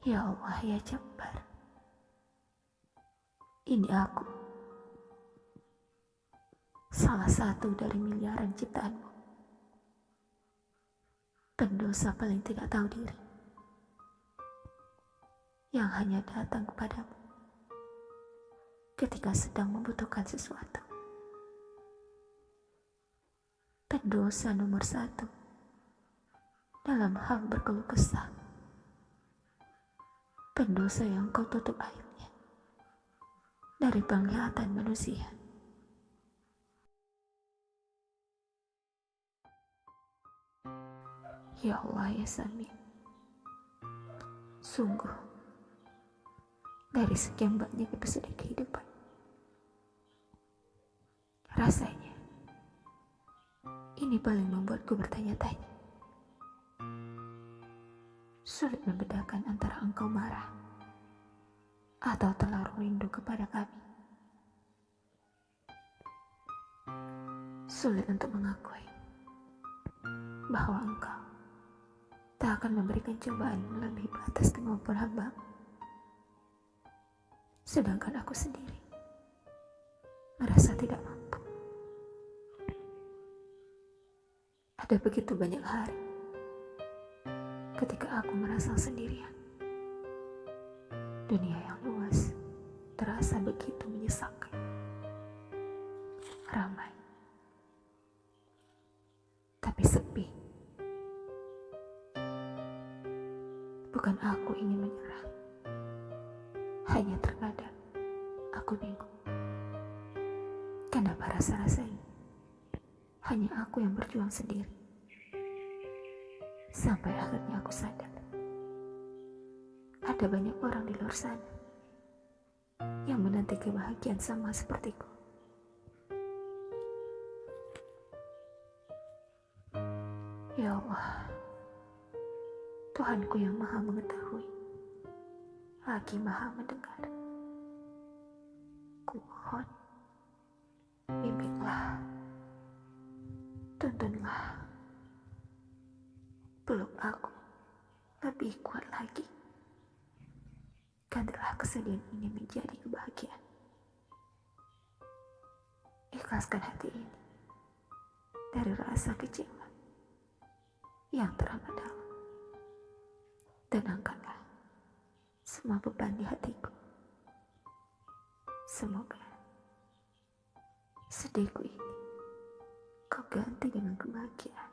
Ya Allah, ya Jabbar, ini aku, salah satu dari miliaran ciptaanmu, pendosa paling tidak tahu diri, yang hanya datang kepadamu ketika sedang membutuhkan sesuatu. Pendosa nomor satu dalam hal berkeluh kesah. Pendosa yang kau tutup aibnya dari penglihatan manusia. Ya Allah, ya Sami, sungguh dari sekian banyak episode kehidupan, rasanya ini paling membuatku bertanya-tanya. Sulit membedakan antara engkau marah atau terlalu rindu kepada kami. Sulit untuk mengakui bahwa engkau tak akan memberikan cobaan melebihi batas kemampuan hamba. Sedangkan aku sendiri merasa tidak mampu. Ada begitu banyak hari ketika aku merasa sendirian. Dunia yang luas terasa begitu menyesakkan. Ramai, tapi sepi. Bukan aku ingin menyerah, hanya terkadang aku bingung. Kenapa rasa-rasanya hanya aku yang berjuang sendiri? Sampai akhirnya aku sadar, ada banyak orang di luar sana yang menanti kebahagiaan sama sepertiku. Ya Allah, Tuhanku yang maha mengetahui, lagi maha mendengar. Kumohon, bimbinglah, tuntunlah, peluk aku lebih kuat lagi. Gantilah kesedihan ini menjadi kebahagiaan. Ikhlaskan hati ini dari rasa kecewa yang teramat dalam, dan angkatlah semua beban di hatiku. Semoga sedihku ini kau ganti dengan kebahagiaan.